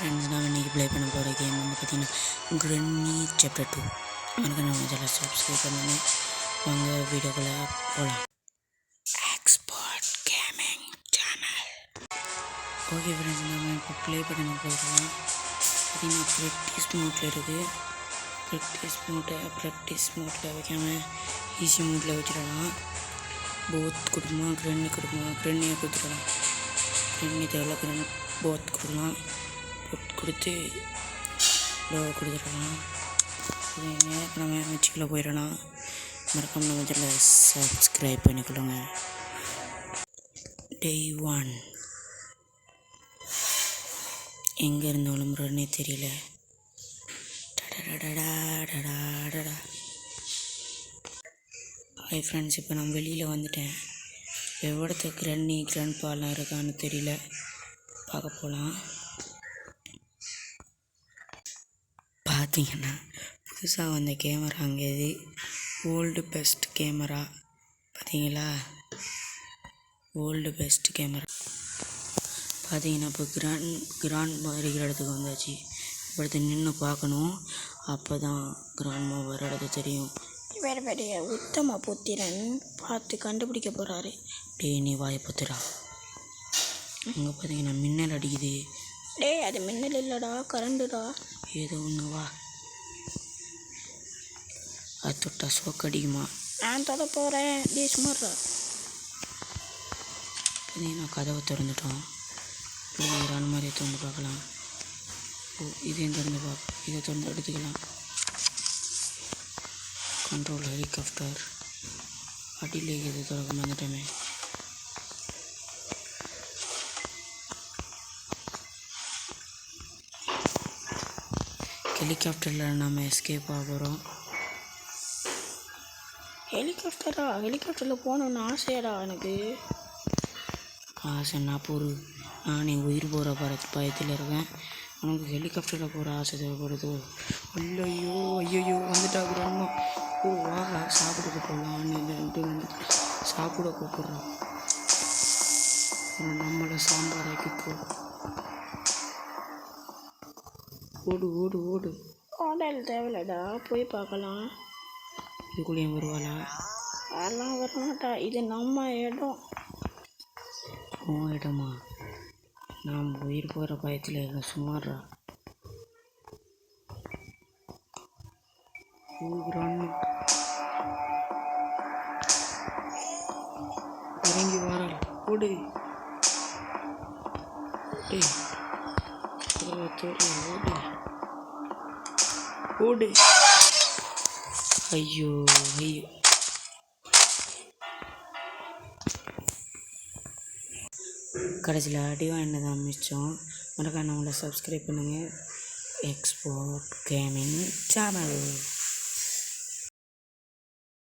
Friends நான் இன்றைக்கி play பண்ண போகிற கேம் வந்து பார்த்திங்கன்னா கிரன்னி சாப்டர் 2. எனக்கு நான் இதில் சப்ஸ்கிரைப் பண்ணுங்கள். வாங்க வீடியோக்குள்ளே போகலாம். Expert gaming channel. Okay friends, நம்ம இப்போ ப்ளே பண்ண போகிறோம். பார்த்திங்கன்னா ப்ராக்டிஸ் மோட்டில் இருக்குது. ப்ராக்டிஸ் மோட்டில் வைக்காமல் ஈஸி மோட்டில் வச்சிடலாம். போத் கொடுக்குமா, கிரன்னி கொடுக்குமா, கிரன்னியை கொடுத்துடலாம். கிரன்னி தேவை, கிரன் போத் கொடுக்கலாம். கொடுத்து லோ கொடுத்துடலாம். நம்ம மிச்சிக்குள்ளே போயிடலாம். மறக்காம நம்ம இதில் சப்ஸ்கிரைப் பண்ணிக்கொள்ளுங்க. Day 1 எங்கே இருந்தாலும் ரன்னே தெரியல. ஹாய் ஃப்ரெண்ட்ஸ், இப்போ நான் வெளியில் வந்துட்டேன். எவ்வளோத்த கிராண்ட் பாலாம் இருக்கான்னு தெரியல, பார்க்க போகலாம். பார்த்தீங்கன்னா புதுசாக வந்த கேமரா அங்கே இது வேர்ல்டு பெஸ்ட் கேமரா. பார்த்தீங்களா, வேர்ல்டு பெஸ்ட் கேமரா. பார்த்தீங்கன்னா இப்போ கிராண்ட்மா இருக்கிற இடத்துக்கு வந்தாச்சு. இப்போ நின்று பார்க்கணும், அப்போ தான் கிராண்ட்மா வர இடத்து தெரியும். வேறு வேறைய உத்தம புத்திரன் பார்த்து கண்டுபிடிக்க போகிறாரு. டேய், நீ வாயை பத்துடா. அங்கே பார்த்தீங்கன்னா மின்னல் அடிக்குது. டேய், அது மின்னல் இல்லைடா, கரண்டுடா. ஏதோ ஒன்று, வா. அது தொட்டா சோக்கு அடிக்குமா? நான் தொட போகிறேன். டே சுமாரா. பார்த்தீங்கன்னா கதவை திறந்துட்டோம். ஒரு மாதிரி திறந்து பார்க்கலாம். இதையும் திறந்து இதை திறந்து எடுத்துக்கலாம். கண்ட்ரோல் ஹெலிகாப்டர் அடியில் இது திறக்க வந்துட்டோமே. ஹெலிகாப்டரில் நம்ம எஸ்கேப் ஆகிறோம். ஹெலிகாப்டரில் போகணுன்னு ஆசையாடா எனக்கு. ஆசைன்னா நான் என் உயிர் போகிற பயத்தில் இருக்கேன். உனக்கு ஹெலிகாப்டரில் போகிற ஆசை தேவைப்படுதோ? ஐயோ வந்துட்டாக்குறாங்க. ஓ வா, சாப்பிட போகலாம். சாப்பிட கூப்பிட்றோம். நம்மளை சாம்பார் ஆக்கிக்கோ. ஓடு ஓடல் தேவையில்லடா, போய் பார்க்கலாம். இதுக்குள்ளேயும் வருவாளா? அதெல்லாம் வரமாட்டா, இது நம்ம இடம். இடமா? நாம் உயிர் போகிற பயத்தில் இருக்க சுமாரா. இறங்கி வராள். ஓடு. ஓடு. ஐயோ கடைசியில் அடி வாங்கினது தான் மிச்சம். மறக்காம நம்மளை சப்ஸ்கிரைப் பண்ணுங்கள். Expert gaming channel.